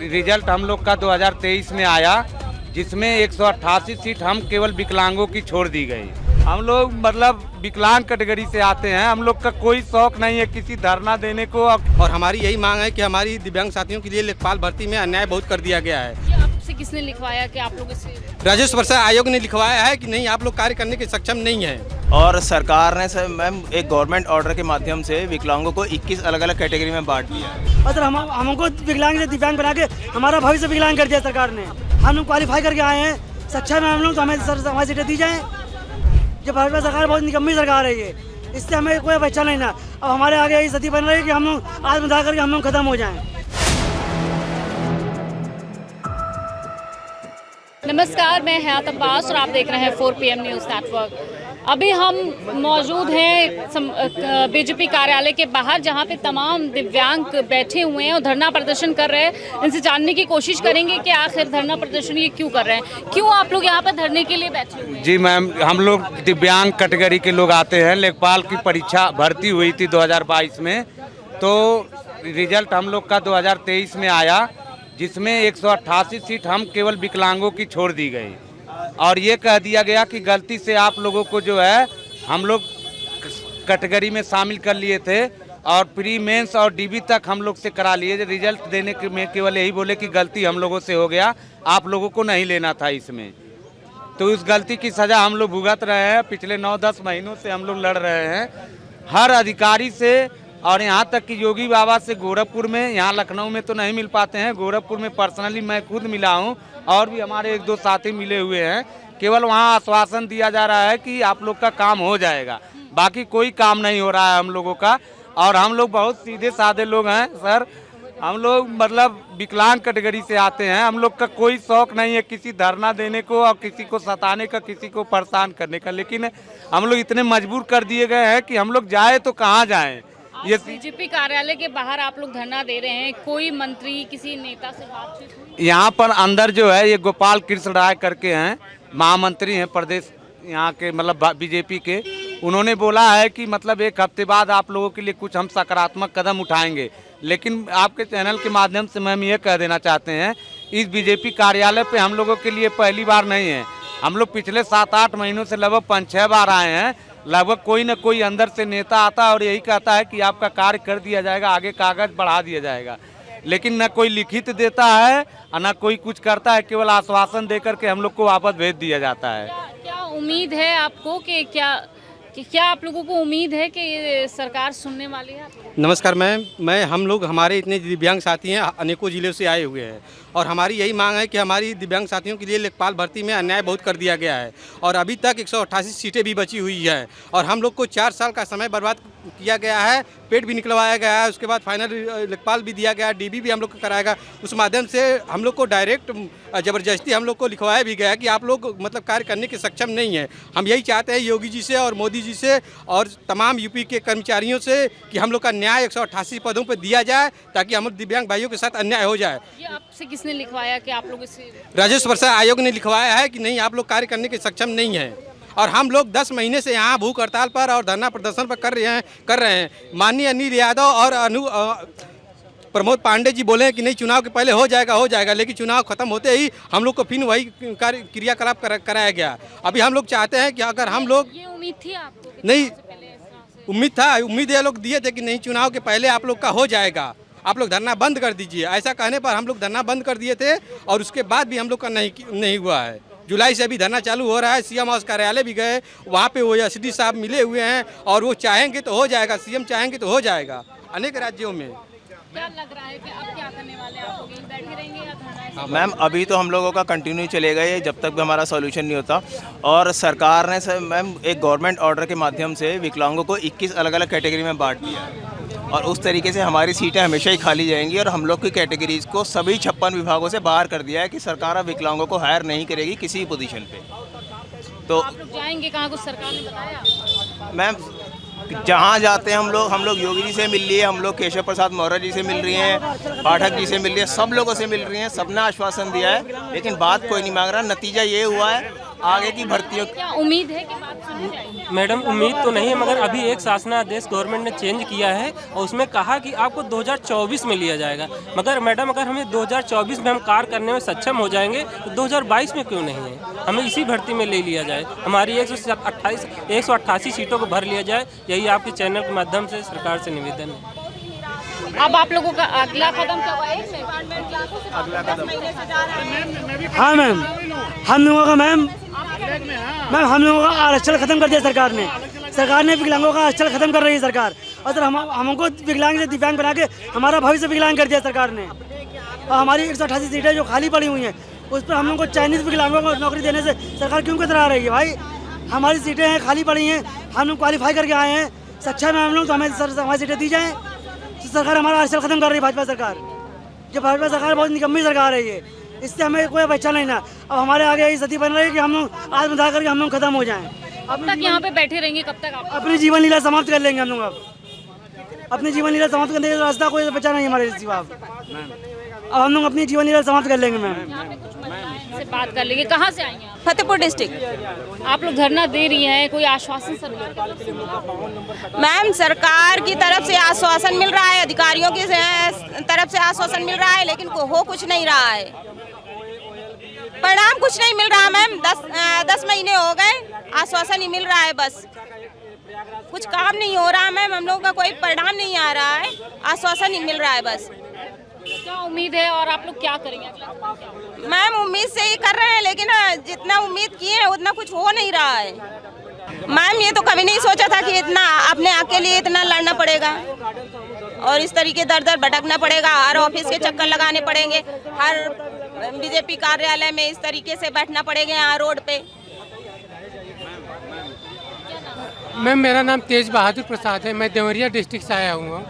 Result हम लोग का 2023 में आया, जिसमें 188 सीट हम केवल विकलांगों की छोड़ दी गई। हम लोग मतलब विकलांग कैटेगरी से आते हैं, हम लोग का कोई शौक नहीं है किसी धरना देने को। और हमारी यही मांग है कि हमारी दिव्यांग साथियों के लिए लेखपाल भर्ती में अन्याय बहुत कर दिया गया है। ये आपसे किसने लिखवाया कि आप लोग इसे? राजस्व वर्षा आयोग ने लिखवाया है कि नहीं, आप लोग कार्य करने के सक्षम नहीं हैं। और सरकार ने सर मैम एक गवर्नमेंट ऑर्डर के माध्यम से विकलांगों को 21 अलग अलग कैटेगरी में बांट दिया है। और सर हमको विकलांग से दिव्यांग बना के हमारा भविष्य विकलांग कर दिया सरकार ने। हम लोग क्वालिफाई करके आए हैं, सक्षम है हम लोग, तो हमें सर हमारी सीटें दी जाएँ। जो भाजपा सरकार बहुत निकम्मी सरकार है ये, इससे हमें कोई बच्चा नहीं ना। अब हमारे आगे यही स्थिति बन रही है कि हम लोग आत्मदाह करके हम लोग खत्म हो जाएं। नमस्कार, मैं हयात अब्बास और आप देख रहे हैं 4 PM न्यूज़ नेटवर्क। अभी हम मौजूद हैं बीजेपी कार्यालय के बाहर, जहां पे तमाम दिव्यांग बैठे हुए हैं और धरना प्रदर्शन कर रहे हैं। इनसे जानने की कोशिश करेंगे कि आखिर धरना प्रदर्शन ये क्यों कर रहे हैं, क्यों आप लोग यहाँ पर धरने के लिए बैठे हुए हैं? जी मैम, हम लोग दिव्यांग कैटेगरी के लोग आते हैं। लेखपाल की परीक्षा भर्ती हुई थी 2022 में, तो रिजल्ट हम लोग का 2023 में आया, जिसमें 188 सीट हम केवल विकलांगों की छोड़ दी गई। और ये कह दिया गया कि गलती से आप लोगों को जो है हम लोग कैटेगरी में शामिल कर लिए थे और प्री मेंस और डीबी तक हम लोग से करा लिए। रिजल्ट देने के में केवल यही बोले कि गलती हम लोगों से हो गया, आप लोगों को नहीं लेना था इसमें। तो उस गलती की सज़ा हम लोग भुगत रहे हैं। पिछले 9-10 महीनों से हम लोग लड़ रहे हैं हर अधिकारी से, और यहाँ तक कि योगी बाबा से गोरखपुर में, यहाँ लखनऊ में तो नहीं मिल पाते हैं, गोरखपुर में पर्सनली मैं खुद मिला हूँ और भी हमारे 1-2 साथी मिले हुए हैं। केवल वहाँ आश्वासन दिया जा रहा है कि आप लोग का काम हो जाएगा, बाकी कोई काम नहीं हो रहा है हम लोगों का। और हम लोग बहुत सीधे साधे लोग हैं सर, हम लोग मतलब विकलांग कैटेगरी से आते हैं। हम लोग का कोई शौक नहीं है किसी धरना देने को और किसी को सताने का, किसी को परेशान करने का, लेकिन हम लोग इतने मजबूर कर दिए गए हैं कि हम लोग जाए तो कहाँ जाएं। ये बीजेपी कार्यालय के बाहर आप लोग धरना दे रहे हैं, कोई मंत्री किसी नेता से बातचीत हुई? यहाँ पर अंदर जो है ये गोपाल कृष्ण राय करके हैं, महामंत्री हैं प्रदेश यहाँ के, मतलब बीजेपी के। उन्होंने बोला है कि मतलब 1 हफ्ते बाद आप लोगों के लिए कुछ हम सकारात्मक कदम उठाएंगे। लेकिन आपके चैनल के माध्यम से मैम ये कह देना चाहते हैं, इस बीजेपी कार्यालय पे हम लोगों के लिए पहली बार नहीं है। हम लोग पिछले 7-8 महीनों से लगभग 5-6 बार आए हैं। लगभग कोई न कोई अंदर से नेता आता है और यही कहता है कि आपका कार्य कर दिया जाएगा, आगे कागज बढ़ा दिया जाएगा, लेकिन न कोई लिखित देता है और न कोई कुछ करता है। केवल आश्वासन देकर के हम लोग को वापस भेज दिया जाता है। क्या उम्मीद है आपको कि क्या आप लोगों को उम्मीद है कि ये सरकार सुनने वाली है? नमस्कार मैम, हम लोग हमारे इतने दिव्यांग साथी हैं, अनेकों जिलों से आए हुए हैं और हमारी यही मांग है कि हमारी दिव्यांग साथियों के लिए लेखपाल भर्ती में अन्याय बहुत कर दिया गया है और अभी तक 188 सीटें भी बची हुई है और हम लोग को 4 साल का समय बर्बाद किया गया है। पेट भी निकलवाया गया है, उसके बाद फाइनल लेखपाल भी दिया गया है, डीबी भी हम लोग को कराएगा। उस माध्यम से हम लोग को डायरेक्ट ज़बरदस्ती हम लोग को लिखवाया भी गया है कि आप लोग मतलब कार्य करने के सक्षम नहीं हैं। हम यही चाहते हैं योगी जी से और मोदी जी से और तमाम यूपी के कर्मचारियों से कि हम लोग का न्याय 188 पदों पर दिया जाए, ताकि हम दिव्यांग भाइयों के साथ अन्याय हो जाए। ये आपसे किसने लिखवाया कि आप लोग इसे? राजस्व वर्षा आयोग ने लिखवाया है कि नहीं, आप लोग कार्य करने के सक्षम नहीं हैं और हम लोग 10 महीने से यहाँ भूख हड़ताल पर और धरना प्रदर्शन पर कर रहे हैं। माननीय अनिल यादव और प्रमोद पांडे जी बोले कि नहीं, चुनाव के पहले हो जाएगा, लेकिन चुनाव खत्म होते ही हम लोग को फिर वही क्रियाकलाप कराया गया। अभी हम लोग चाहते हैं कि अगर हम लोग, ये उम्मीद थी आपको? नहीं, उम्मीद ये लोग दिए थे कि नहीं, चुनाव के पहले आप लोग का हो जाएगा, आप लोग धरना बंद कर दीजिए। ऐसा कहने पर हम लोग धरना बंद कर दिए थे और उसके बाद भी हम लोग का नहीं हुआ है। जुलाई से अभी धरना चालू हो रहा है। सीएम हाउस कार्यालय भी गए, वहाँ पे वो एसडी साहब मिले हुए हैं और वो चाहेंगे तो हो जाएगा, सीएम चाहेंगे तो हो जाएगा अनेक राज्यों में। क्या लग रहा है कि अब क्या करने वाले हैं आप लोग? बैठे रहेंगे या धरना? मैम अभी तो हम लोगों का कंटिन्यू चलेगा ये, जब तक भी हमारा सॉल्यूशन नहीं होता। और सरकार ने सर मैम एक गवर्नमेंट ऑर्डर के माध्यम से विकलांगों को 21 अलग अलग कैटेगरी में बांट दिया है और उस तरीके से हमारी सीटें हमेशा ही खाली जाएंगी और हम लोग की कैटेगरीज को सभी 56 विभागों से बाहर कर दिया है कि सरकार अब विकलांगों को हायर नहीं करेगी किसी पोजीशन पे। तो आप लोग जाएंगे कहाँ, कुछ सरकार ने बताया? मैम जहाँ जाते हैं हम लोग योगी जी से मिल लिए, हम लोग केशव प्रसाद मौर्य जी से मिल रही हैं, पाठक जी से मिल रही हैं, सब लोगों से मिल रही हैं, सबने आश्वासन दिया है, लेकिन बात कोई नहीं मांग रहा। नतीजा ये हुआ है आगे की भर्तियों क्या उम्मीद है कि बात सुनी जाएगी? मैडम उम्मीद तो नहीं है, मगर अभी एक शासनादेश गवर्नमेंट ने चेंज किया है और उसमें कहा कि आपको 2024 में लिया जाएगा। मगर मैडम अगर हमें 2024 में हम कार्य करने में सक्षम हो जाएंगे तो 2022 में क्यों नहीं है? हमें इसी भर्ती में ले लिया जाए, हमारी 188 सीटों को भर लिया जाए। यही आपके चैनल के माध्यम से सरकार से निवेदन है। अब आप लोगों का अगला कदम क्या होगा? हाँ मैम, हम लोगों का मैम हम लोगों का आरक्षण खत्म कर दिया सरकार ने। सरकार ने विकलांगों का आरक्षण खत्म कर रही है सरकार। और सर हमको विकलांग से दिव्यांग बना के हमारा भविष्य विकलांग कर दिया सरकार ने। और हमारी 188 सीटें जो खाली पड़ी हुई हैं उस पर हम लोग को चाइनीज़ विकलांगों को नौकरी देने से सरकार क्यों कतरा रही है भाई? हमारी सीटें हैं खाली पड़ी हैं, हम लोग क्वालिफाई करके आए हैं, सक्षम है हम लोग, तो हमें हमारी सीटें दी जाएँ। तो सरकार हमारा आरक्षण खत्म कर रही है भाजपा सरकार। जो भाजपा सरकार बहुत निकम्मी सरकार है ये, इससे हमें कोई बच्चा नहीं ना। अब हमारे आगे यही स्थिति बन रही है कि हम लोग आत्मदाह करके हम लोग खत्म हो जाएं। कब तक यहाँ पे बैठे रहेंगे? कब तक आप अपनी जीवन लीला समाप्त कर लेंगे हम लोग। अब अपनी जीवन लीला समाप्त करने का रास्ता कोई बचा नहीं हमारे सिवा। अब हम लोग अपनी जीवन लीला समाप्त कर लेंगे मैम। यहाँ पे कुछ महिलाएं से बात कर लेंगे। कहाँ से आई हैं आप? फतेहपुर डिस्ट्रिक्ट। आप लोग धरना दे रही हैं, कोई आश्वासन सर? मैम सरकार की तरफ से आश्वासन मिल रहा है, अधिकारियों की तरफ से आश्वासन मिल रहा है, लेकिन हो कुछ नहीं रहा है, परिणाम कुछ नहीं मिल रहा मैम। 10 महीने हो गए, आश्वासन ही मिल रहा है, बस कुछ काम नहीं हो रहा मैम। हम लोगों का कोई परिणाम नहीं आ रहा है, आश्वासन ही मिल रहा है बस। क्या उम्मीद है और आप लोग क्या करेंगे अगला कदम क्या होगा? मैम उम्मीद से ही कर रहे हैं, लेकिन जितना उम्मीद किए हैं उतना कुछ हो नहीं रहा है मैम। ये तो कभी नहीं सोचा था कि इतना अपने हक के लिए इतना लड़ना पड़ेगा और इस तरीके दर दर भटकना पड़ेगा, हर ऑफिस के चक्कर लगाने पड़ेंगे, हर बीजेपी कार्यालय में इस तरीके से बैठना पड़ेगा, यहाँ रोड पे। मैम मेरा नाम तेज बहादुर प्रसाद है, मैं देवरिया डिस्ट्रिक्ट से आया हूँ।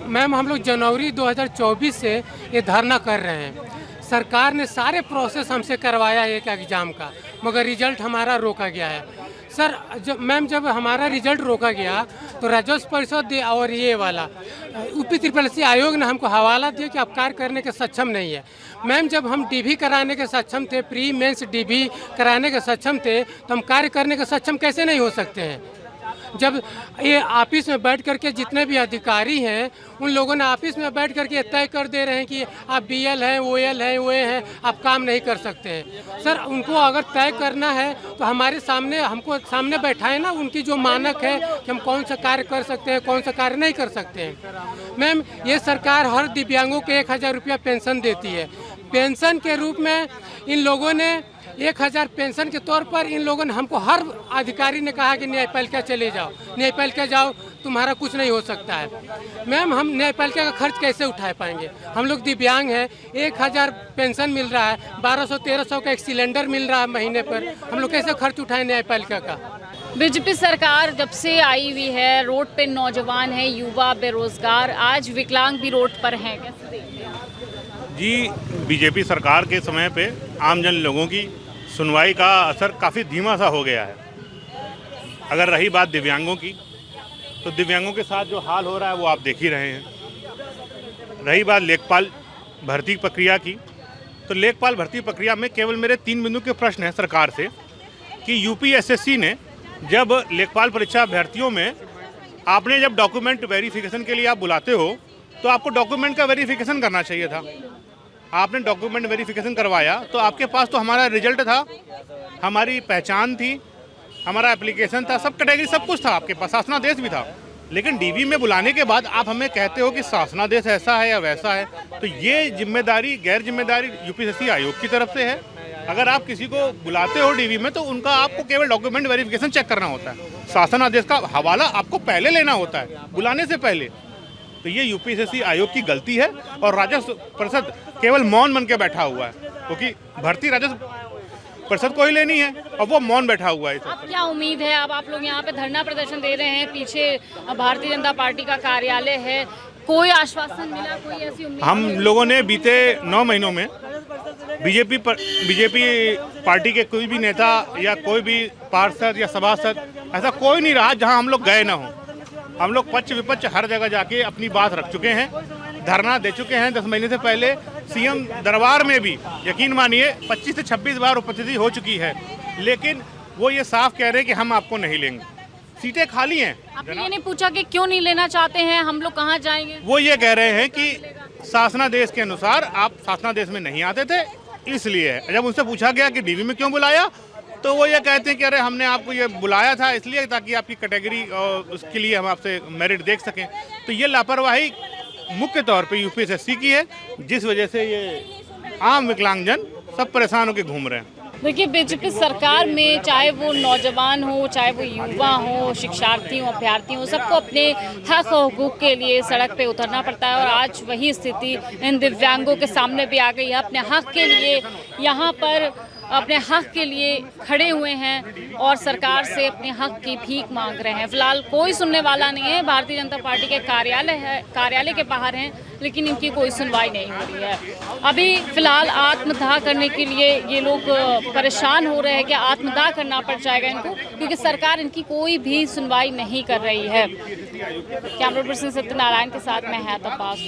मैम हम लोग जनवरी 2024 से ये धरना कर रहे हैं। सरकार ने सारे प्रोसेस हमसे करवाया एक एग्ज़ाम का, मगर रिजल्ट हमारा रोका गया है सर। जब हमारा रिजल्ट रोका गया तो राजस्व परिषद और ये वाला यूपी त्रिपल आयोग ने हमको हवाला दिया कि आप कार्य करने के सक्षम नहीं है। मैम जब हम डीवी कराने के सक्षम थे, प्री मेंस डीवी कराने के सक्षम थे, तो हम कार्य करने के सक्षम कैसे नहीं हो सकते हैं? जब ये ऑफिस में बैठ करके जितने भी अधिकारी हैं उन लोगों ने ऑफिस में बैठ करके तय कर दे रहे हैं कि आप BL हैं, OL हैं, OA हैं, आप काम नहीं कर सकते हैं। सर उनको अगर तय करना है तो हमारे सामने हमको सामने बैठाए ना, उनकी जो मानक है कि हम कौन सा कार्य कर सकते हैं, कौन सा कार्य नहीं कर सकते हैं। मैम ये सरकार हर दिव्यांगों को 1000 रुपया पेंशन देती है। पेंशन के रूप में इन लोगों ने 1000 पेंशन के तौर पर इन लोगों ने हमको, हर अधिकारी ने कहा कि न्यायपालिका चले जाओ, न्यायपालिका जाओ, तुम्हारा कुछ नहीं हो सकता है। मैम हम न्यायपालिका का खर्च कैसे उठा पाएंगे? हम लोग दिव्यांग हैं, 1000 पेंशन मिल रहा है, 1200-1300 का एक सिलेंडर मिल रहा है महीने पर, हम लोग कैसे खर्च उठाएं न्यायपालिका का? बीजेपी सरकार जब से आई हुई है, रोड पे नौजवान है, युवा बेरोजगार, आज विकलांग भी रोड पर हैं, कैसे देखते हैं? जी बीजेपी सरकार के समय पे आमजन लोगों की सुनवाई का असर काफ़ी धीमा सा हो गया है। अगर रही बात दिव्यांगों की, तो दिव्यांगों के साथ जो हाल हो रहा है वो आप देख ही रहे हैं। रही बात लेखपाल भर्ती प्रक्रिया की, तो लेखपाल भर्ती प्रक्रिया में केवल मेरे 3 बिंदु के प्रश्न हैं सरकार से कि UPSSC ने जब लेखपाल परीक्षा अभ्यर्थियों में आपने जब डॉक्यूमेंट वेरिफिकेशन के लिए आप बुलाते हो तो आपको डॉक्यूमेंट का वेरिफिकेशन करना चाहिए था। आपने डॉक्यूमेंट वेरिफिकेशन करवाया तो आपके पास तो हमारा रिजल्ट था, हमारी पहचान थी, हमारा एप्लीकेशन था, सब कैटेगरी सब कुछ था आपके पास, शासनादेश भी था। लेकिन डीवी में बुलाने के बाद आप हमें कहते हो कि शासनादेश ऐसा है या वैसा है, तो ये जिम्मेदारी, गैर जिम्मेदारी UPSSC आयोग की तरफ से है। अगर आप किसी को बुलाते हो डीवी में तो उनका आपको केवल डॉक्यूमेंट वेरिफिकेशन चेक करना होता है, शासनादेश का हवाला आपको पहले लेना होता है, बुलाने से पहले। तो ये UPSSC आयोग की गलती है और राजस्व परिषद केवल मौन बन के बैठा हुआ है, क्योंकि भर्ती राजस्व परिषद को ही लेनी है और वो मौन बैठा हुआ है। अब क्या उम्मीद है? अब आप लोग यहाँ पे धरना प्रदर्शन दे रहे हैं, पीछे भारतीय जनता पार्टी का कार्यालय है, कोई आश्वासन मिला, कोई ऐसी उम्मीद? हम लोगों ने बीते 9 महीनों में बीजेपी पार्टी के कोई भी नेता या कोई भी पार्षद या सभासद ऐसा कोई नहीं रहा जहाँ हम लोग गए ना हों। हम लोग पक्ष विपक्ष हर जगह जाके अपनी बात रख चुके हैं, धरना दे चुके हैं। 10 महीने से पहले CM दरबार में भी यकीन मानिए 25 से 26 बार उपस्थिति हो चुकी है। लेकिन वो ये साफ कह रहे हैं कि हम आपको नहीं लेंगे, सीटें खाली हैं। आपने ये नहीं पूछा कि क्यों नहीं लेना चाहते हैं, हम लोग कहाँ जाएंगे? वो ये कह रहे हैं कि शासनादेश के अनुसार आप शासनादेश में नहीं आते थे, इसलिए है। जब उनसे पूछा गया कि डीवी में क्यों बुलाया, तो वो ये कहते हैं कि अरे हमने आपको ये बुलाया था इसलिए ताकि आपकी कैटेगरी और उसके लिए हम आपसे मेरिट देख सकें। तो ये लापरवाही मुख्य तौर पे यूपीएससी की है, जिस वजह से ये आम विकलांगजन सब परेशान होकर घूम रहे हैं। देखिए, बीजेपी सरकार में चाहे वो नौजवान हो, चाहे वो युवा हो, शिक्षार्थी हो, अभ्यर्थी हो, सबको अपने हक और हुकूक के लिए सड़क पे उतरना पड़ता है। और आज वही स्थिति इन दिव्यांगों के सामने भी आ गई है। अपने हक के लिए यहाँ पर अपने हक के लिए खड़े हुए हैं और सरकार से अपने हक की भीख मांग रहे हैं। फिलहाल कोई सुनने वाला नहीं है। भारतीय जनता पार्टी के कार्यालय के बाहर हैं, लेकिन इनकी कोई सुनवाई नहीं हो रही है। अभी फिलहाल आत्मदाह करने के लिए ये लोग परेशान हो रहे हैं कि आत्मदाह करना पड़ जाएगा इनको, क्योंकि सरकार इनकी कोई भी सुनवाई नहीं कर रही है। कैमरा पर्सन सत्यनारायण के साथ मैं हयात अब्बास,